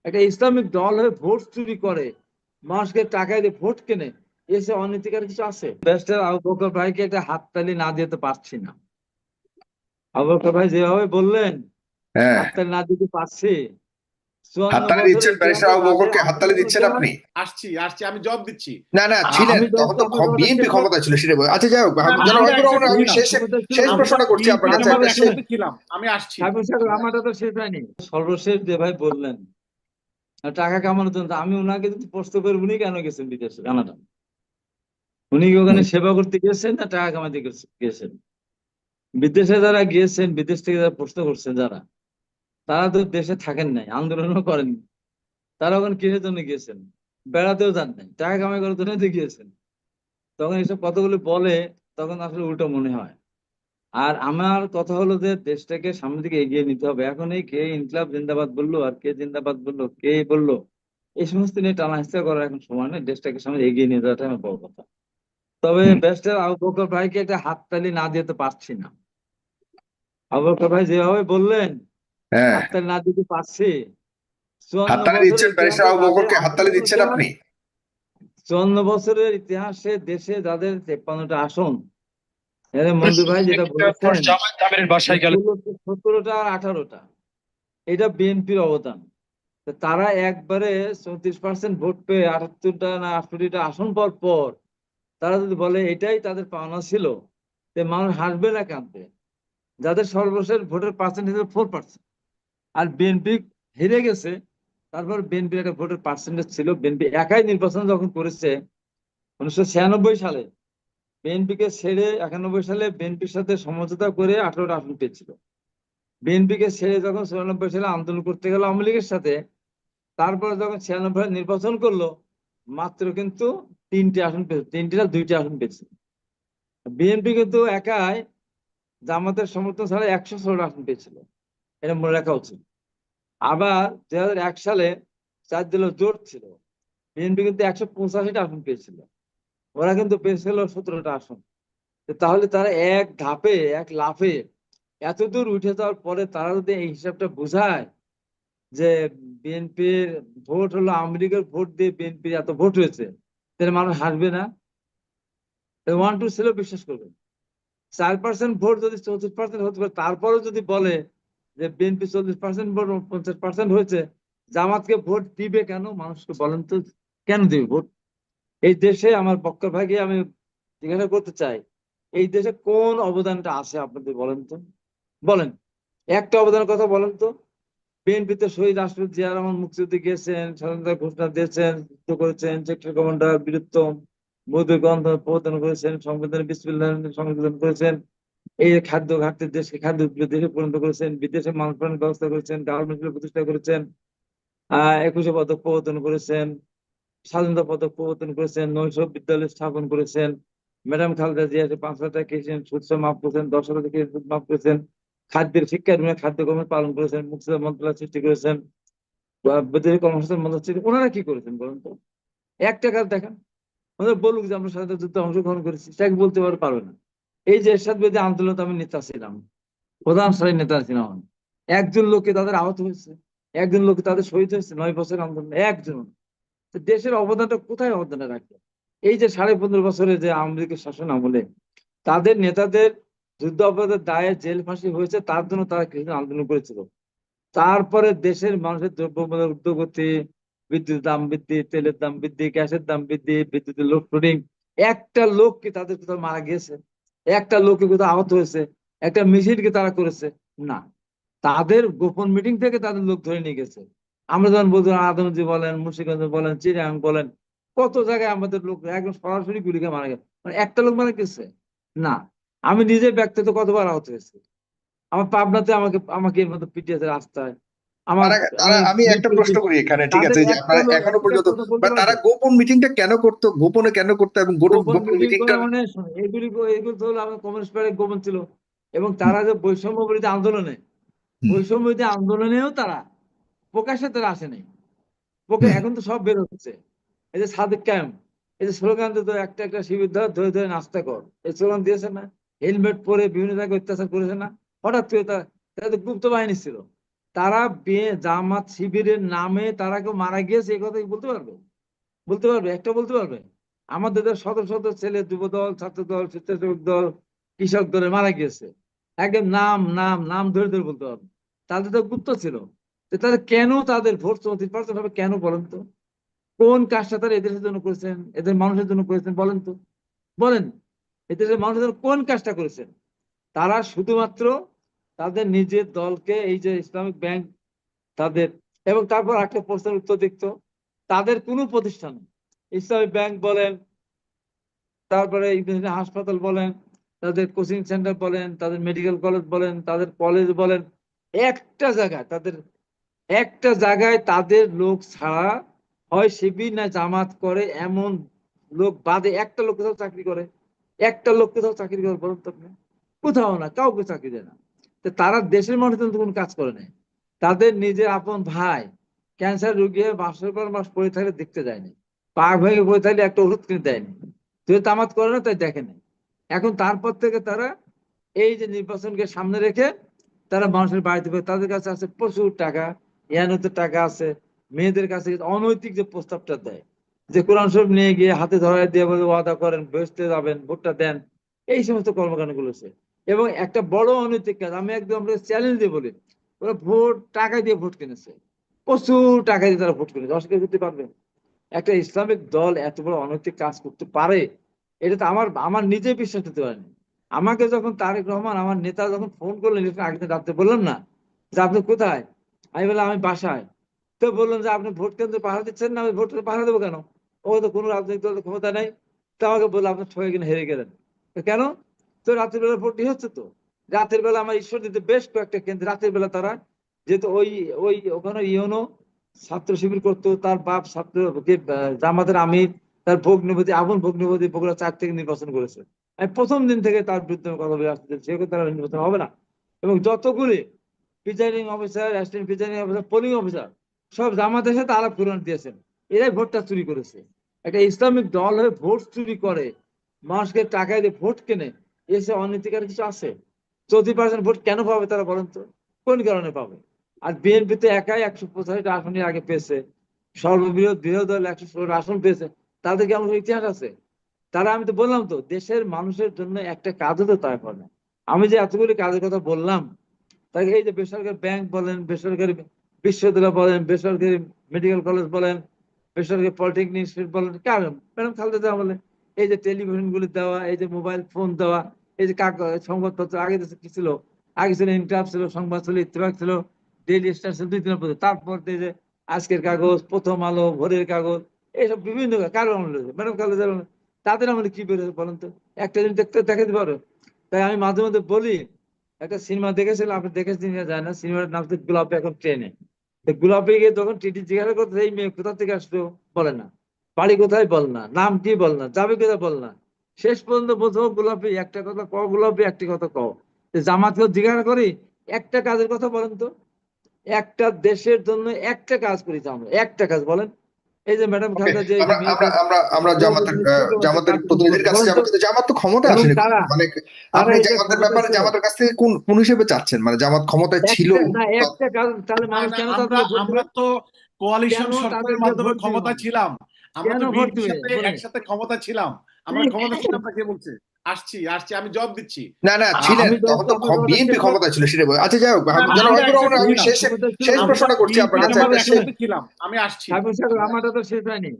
একটা ইসলামিক দল হয়ে ভোট চুরি করে, মানুষকে টাকা দিয়ে ভোট কেনে, এসে অনৈতিকার কিছু আছে? ব্যারিস্টার আবু বকর ভাইকে একটা হাততালি না দিতে পারছি না। আবু বকর ভাই যেভাবে বললেন, হ্যাঁ, হাততালি না দিতে পারছি। 54 হাততালি বছরের দিচ্ছেন ব্যারিস্টার ইতিহাসে আবু যাদের বকরকে, হাততালি আন্দোলন দিচ্ছেন আপনি? আসছি আসছি, আমি জবাব দিচ্ছি। না না, ছিলেন আমি তখন তো আপনার কথা বিএনপি শেষ ক্ষমতা ছিল সেটা আচ্ছা, যাই হোক, না না, জনাব আমরা হাবিবুর রহমান, একসাথে আমি ছিলাম। শেষ আমরা প্রশ্নটা করছি আপনার কাছে আমরা একটা একসাথে ছিলাম, আমি আসছি। আমারটা তো শেষ হয়নি। সর্বশেষ যে ভাই বললেন টাকা কামানোর জন্য, আমি ওনাকে যদি প্রশ্ন করি উনি কেন গেছেন বিদেশে, কানাডা? উনি কি ওখানে সেবা করতে গেছেন না টাকা কামাতে গেছেন? বিদেশে যারা গিয়েছেন, বিদেশ থেকে যারা প্রশ্ন করছেন যারা, তারা তো দেশে থাকেন নাই, আন্দোলনও করেননি। তারা ওখানে কিসের জন্য গিয়েছেন? বেড়াতেও যান নাই, টাকা কামাই করার জন্য তো গিয়েছেন। তখন এইসব কথাগুলো বলে, তখন আসলে উল্টো মনে হয়। আর আমার কথা হলো যে দেশটাকে সামনের দিকে এগিয়ে নিতে হবে। এখন এই কে ইনকলাব জিন্দাবাদ বললো আর কে জিন্দাবাদ বললো, কে বললো, এই সমস্ত নিয়ে টানা হেঁচড়া করার এখন সময় নেই। দেশটাকে সামনে এগিয়ে নিয়ে যাওয়াটা আমার বড় কথা। তবে ব্যারিস্টার আবু বকর ভাইকে একটা হাততালি না দিতে পারছি না। আবু বকর ভাই যেভাবে বললেন, হ্যাঁ, হাততালি না দিতে পারছি। 54 হাততালি বছরের দিচ্ছেন ব্যারিস্টার ইতিহাসে আবু যাদের বকরকে, হাততালি দিচ্ছেন আন্দোলনটা, আপনি? 54 বছরের ইতিহাসে দেশে যাদের 53টা আসন, এর মঞ্জুর ভাই যেটা বলেছেন যে 17টা আর 18টা, এটা বিএনপির অবদান। তো তারা একবারে 34% ভোট পেয়ে 78টা না 68টা আসন পর পর তারা যদি বলে এটাই তাদের পাওনা ছিল, তো মানুষ হাসবে না কাঁদবে? যাদের সর্বশেষ ভোটের পার্সেন্টেজ 4%, আর বিএনপি হেরে গেছে। তারপর বিএনপির একটা ভোটের পার্সেন্টেজ ছিল, বিএনপি একাই নির্বাচন যখন করেছে 1996 সালে, বিএনপি কে ছেড়ে 91 সালে বিএনপির সাথে সমঝোতা করে 18টা আসন পেয়েছিল। বিএনপি কে ছেড়ে যখন 94 সালে আন্দোলন করতে গেল আওয়ামী লীগের সাথে, তারপরে যখন 96 সালে নির্বাচন করলো, মাত্র কিন্তু 3টে আসন পেয়েছে, 3টে না 2টে আসন পেয়েছে। বিএনপি কিন্তু একাই জামাতের সমর্থন ছাড়া 116টা আসন পেয়েছিল, এটা মনে রাখা উচিত। আবার 2001 সালে 4 দলীয় জোট ছিল, বিএনপি কিন্তু 185টা আসন পেয়েছিল, ওরা কিন্তু পেয়েছিল 17টা আসন। তাহলে তারা এক ধাপে এক লাফে এত দূর উঠে যাওয়ার পরে তারা যদি এই হিসাবটা বোঝায় যে বিএনপির ভোট হলো আওয়ামী লীগের ভোট দিয়ে বিএনপির এত ভোট হয়েছে, তাহলে মানুষ হাসবে না? 1 2 ছিল বিশ্বাস করবেন। 4% ভোট যদি 34% হতে পারে, তারপরেও যদি বলে যে বিএনপি 40% ভোট 50% হয়েছে, জামাতকে ভোট দিবে কেন মানুষকে বলেন তো? কেন দিবে ভোট? এই দেশে আমার বক্কর ভাইকে আমি জিজ্ঞাসা করতে চাই, এই দেশে কোন অবদানটা আছে আপনাদের বলেন তো? বলেন, একটা অবদানের কথা বলেন তো। বিএনপিতে শহীদ রাষ্ট্রপতি জিয়া রহমান মুক্তিযুদ্ধে গিয়েছেন, স্বাধীনতা ঘোষণা দিয়েছেন, যুদ্ধ করেছেন, সেক্টর কমান্ডার বীরত্তম, বৌদ্ধ গ্রন্থ প্রবর্তন করেছেন, সংবিধানে বিসমিল্লাহ সংশোধন করেছেন, এই খাদ্য ঘাটতি দেশকে খাদ্য দেশে পরিণত করেছেন, বিদেশে মানুষ পালনের ব্যবস্থা করেছেন, গার্মেন্টস প্রতিষ্ঠা করেছেন, 21শে পদক প্রবর্তন করেছেন, স্বাধীনতা পদক প্রবর্তন করেছেন, নৈশ বিদ্যালয় স্থাপন করেছেন, ম্যাডাম খালেদা জিয়া 5,000 টাকা খেয়েছেন, সুদ মাফ করেছেন, 10,000 টাকা সুদ মাফ করেছেন, খাদ্যের শিক্ষার খাদ্য কর্মী পালন করেছেন, মুক্তিযোদ্ধা মন্ত্রণালয় সৃষ্টি করেছেন, বিদেশি কর্মসংস্থান মন্ত্রণালয় সৃষ্টি। ওনারা কি করেছেন বলুন তো? একটা কাজ দেখান, ওদের বলুক যে আমরা স্বাধীনতা যুদ্ধে অংশগ্রহণ করেছি, সেটাকে বলতে পারবে না। এই যে এরশাদ বিরোধী আন্দোলনে আমি নেতা ছিলাম, প্রধান সারির নেতা ছিলাম। একজন লোকে তাদের আহত হয়েছে, একজন লোকে তাদের শহীদ হয়েছে 9 বছর আন্দোলন, একজন। তো দেশের অবদানটা কোথায় অবদানটা রাখবে? এই যে 15.5 বছরে যে আওয়ামী লীগের শাসন আমলে তাদের নেতাদের যুদ্ধ অপরাধের দায়ে জেল ফাঁসি হয়েছে, তার জন্য তারা কিছু আন্দোলন করেছিল। তারপরে দেশের মানুষের দ্রব্যমূল্যের ঊর্ধ্বগতি, বিদ্যুৎ দাম বৃদ্ধি, তেলের দাম বৃদ্ধি, গ্যাসের দাম বৃদ্ধি, বিদ্যুতের লোডশেডিং, একটা লোক কি তাদের কোথাও মারা গিয়েছে? একটা লোকে কোথাও আহত হয়েছে? একটা মিছিল কি তারা করেছে? না। তাদের গোপন মিটিং থেকে তাদের লোক ধরে নিয়ে গেছে। আমরা যখন বলছি আদমজি বলেন, মুন্সিগঞ্জ বলেন, চিরাং বলেন, কত জায়গায় আমাদের লোক একদম সরাসরি গুলিকে মারা গেছে, মানে একটা লোক মারা গেছে না। আমি নিজে ব্যক্তিগত কতবার আহত হয়েছি। আমার পাবনাতে আমাকে আমাকে এর মতো পিটিয়েছে রাস্তায়। আমার আমি আমি একটা প্রশ্ন করি এখানে, ঠিক তাদের আছে, যে একটা আপনারা লোক এখনো একটা পর্যন্ত, কথা বলতে বা তারা পারবে? গোপন মিটিংটা কেন করতো, গোপনে কেন করতো, এবং গোপন গোপন মিটিং করে মিটিংটা? মানে শোনো, এগুলো তো হলো আমার কমিউনিস্ট পার্টির গোপন ছিল। এবং তারা যে বৈষম্য বিরোধী আন্দোলনে, বৈষম্য বিরোধী আন্দোলনেও তারা প্রকাশ্যে তারা আসে নাই। এখন তো সব বের হচ্ছে। এই যে সাদিক কায়েম, এই যে স্লোগান দিত একটা একটা শিবির ধর ধরে ধরে নাস্তা কর, এই স্লোগান দিয়েছে না? হেলমেট পরে বিভিন্ন জায়গায় অত্যাচার করেছে না? হঠাৎ করে তারা তো গুপ্ত বাহিনী ছিল, তারা জামাত শিবিরের নামে তারা কেউ মারা গিয়েছে এই কথা কি বলতে পারবে? বলতে পারবে? একটা বলতে পারবে? আমাদের দেশের শত শত ছেলে যুব দল, ছাত্র দল, স্বেচ্ছাসেবক দল, কৃষক দলে মারা গিয়েছে, একদম নাম নাম নাম ধরে ধরে বলতে পারবে। তাদের তো গুপ্ত ছিল। তাদের কেন তাদের ভোট 34% হবে কেন বলেন তো? কোন কাজটা তারা এদেশের জন্য করেছেন, এদের মানুষের জন্য করেছেন বলেন তো? বলেন, এদেশের মানুষের জন্য কোন কাজটা করেছেন? তারা শুধুমাত্র তাদের নিজের দলকে, এই যে ইসলামিক ব্যাংক তাদের, এবং তারপর একটা প্রশ্নের উত্তর দেখতো, তাদের কোনো প্রতিষ্ঠান, ইসলামিক ব্যাংক বলেন, তারপরে হাসপাতাল বলেন, তাদের কোচিং সেন্টার বলেন, তাদের মেডিকেল কলেজ বলেন, তাদের কলেজ বলেন, একটা জায়গায় তাদের লোক ছাড়া হয় শিবির না জামাত করে এমন লোক বাদে একটা লোক কোথাও চাকরি করে? একটা লোক কোথাও চাকরি করে বলুন তো আপনি? কোথাও না, কাউকে চাকরি দেয় না। তো তারা দেশের মানুষের জন্য কোনো কাজ করে নাই। তাদের নিজের আপন ভাই ক্যান্সার রোগী হয়ে মাসের পর মাস পড়ে থাকলে দেখতে যায়নি, পা ভেঙে পড়ে থাকলে একটা ওষুধ কিনে দেয়নি, তুই তামাত করে না তাই দেখে নাই। এখন তারপর থেকে তারা এই যে নির্বাচনকে সামনে রেখে তারা মানুষের বাড়িতে, তাদের কাছে আছে প্রচুর টাকা, ইয়ানতের টাকা আছে, মেয়েদের কাছে অনৈতিক যে প্রস্তাবটা দেয়, যে কোরআন শরীফ নিয়ে গিয়ে হাতে ধরায় দিয়ে বলে ওয়াদা করেন বেহেশতে যাবেন, ভোটটা দেন, এই সমস্ত কর্মকাণ্ড গুলো আছে। এবং একটা বড় অনৈতিক কাজ, আমি একদম চ্যালেঞ্জ দিয়ে বলি, ওরা ভোট টাকা দিয়ে ভোট কিনেছে, প্রচুর টাকা দিয়ে তারা ভোট কিনেছে, অস্বীকার করতে পারবে? একটা ইসলামিক দল এত বড় অনৈতিক কাজ করতে পারে, এটা তো আমার নিজে বিশ্বাস করতে পারেনি। আমাকে যখন তারেক রহমান আমার নেতা যখন ফোন করলেন আগে রাত্রে, বললাম না যে আপনি কোথায়, আমি বললাম আমি বাসায়। তো বললাম যে আপনি ভোট কেন্দ্রে পাহারা দিচ্ছেন না, আমি ভোট পাহারা দেবো কেন? ও তো কোনো রাজনৈতিক দলের ক্ষমতা নেই। তো আমাকে বললো আপনি ঠকে কিনা হেরে গেলেন। তো কেন? তো রাতের বেলা ভোটই হচ্ছে তো। রাতের বেলা আমার ঈশ্বর দিতে বেশ কয়েকটা কেন্দ্রে রাতের বেলা তারা, যেহেতু ওই ওই ওখানে ইউনো ছাত্র শিবির করতো, তার বাপ ছাত্র জামাতের আমির, তার ভগ্নিপতি আবুল ভগ্নিপতি বগুড়া 4 থেকে নির্বাচন করেছে। আমি প্রথম দিন থেকে তার বিরুদ্ধে কথা বলে আসতে, সেগুলো তারা নির্বাচন হবে না। এবং যতগুলি presiding officer, assistant presiding officer, polling officer সব জামাতের সাথে আলাপ পূরণ দিয়েছেন, এরাই ভোটটা চুরি করেছে। একটা ইসলামিক দল হয়ে ভোট চুরি করে, মানুষকে টাকা দিয়ে ভোট কেনে, এসে অনৈতিকার কিছু আছে? 34% ভোট কেন পাবে তারা বলেন তো? কোন কারণে পাবে? আর বিএনপি তো একাই 185টা আসনের আগে পেয়েছে, সর্ববৃহৎ বিরোধী দল 116 আসন পেয়েছে, তাদের কি এমন ইতিহাস আছে? তারা, আমি তো বললাম তো, দেশের মানুষের জন্য একটা কাজও তো তারা করে না। আমি যে এতগুলি কাজের কথা বললাম, তাই এই যে বেসরকারি ব্যাংক বলেন, বেসরকারি বিশ্ববিদ্যালয় বলেন, বেসরকারি মেডিকেল কলেজ বলেন, বেসরকারি পলিটেকনিক ইনস্টিটিউট বলেন, কারণ ম্যাডাম খালেদা জিয়া বলেন, এই যে টেলিভিশন গুলি দেওয়া, এই যে মোবাইল ফোন দেওয়া, এই যে সংবাদপত্র, আগে দেশে কি ছিল? আগে ছিল ইনকিলাব ছিল, সংবাদ ছিল, ইত্তেফাক ছিল, ডেইলি স্টার ছিল, 2 দিনের পরে, তারপর এই যে আজকের কাগজ, প্রথম আলো, ভোরের কাগজ, এইসব বিভিন্ন কারো আমলে ম্যাডাম খালেদা জিয়া তাদের আমলে কি বের হয়েছে বলেন তো? একটা জিনিস দেখাতে পারো? তাই আমি মাঝে মধ্যে বলি, একটা সিনেমা দেখেছিলাম, আপনি দেখেছেন কিনা জানি না, সিনেমার নাম হচ্ছে গোলাপি এখন ট্রেনে। গোলাপি গিয়ে তখন টিটি জিজ্ঞাসা করতে, এই মেয়ে কোথা থেকে আসলো, বলে না, বাড়ি কোথায় বল না, নাম কি বল না, যাবে কোথায় বল না, শেষ পর্যন্ত বলছো গোলাপি, একটা কথা কও গোলাপি, একটি কথা কও। জামাতকে জিজ্ঞাসা করি একটা কাজের কথা বলেন তো, একটা দেশের জন্য একটা কাজ করেছি আমরা, একটা কাজ বলেন। এই যে ম্যাডাম ওকে, খালেদা যে আমরা আমরা আমরা আমরা জামাতের প্রতিনিধির কাছে বলেন যাবো, তো। কিন্তু জামাত তো ক্ষমতা এবং আসেনি। তারা মানে তারা আপনি এই যে জামাতের ক্ষমতা ব্যাপারে ছিল, জামাতের কাছ থেকে কোন কোন হিসেবে চাচ্ছেন? মানে জামাত ক্ষমতায় ছিল একটা না একটা কাজ, তাহলে না মানুষ না, কেন আমরা তাদেরকে ভোট আমরা দিবে? তো কোয়ালিশন কেন সরকারের তাদেরকে মাধ্যমে ভোট দিবে ক্ষমতা মানুষ? ছিলাম। আমরা কেন তো ভোট বিএনপির দিবে সাথে বলেন? একসাথে ক্ষমতা ছিলাম। আমরা ক্ষমতা ছিলাম না, কে বলছে? আসছি আসছি, আমি জবাব দিচ্ছি। না না ছিলেন, আমি তখন তো আপনার কথাটা বিএনপি শেষ হোক। ক্ষমতায় ছিল সেটা আচ্ছা যাই হোক, না না, জনাব আমরা হাবিবুর রহমান, একসাথে আমি ছিলাম। শেষ ক্ষমতা ছিল শেষ তো। আমরা প্রশ্নটা করছি আপনার বিএনপির কাছে, আমার সাথে একটা একসাথে ছিলাম। আমি আসছি। সাহেব সাহেব, আমারটা তো শেষ হয়নি।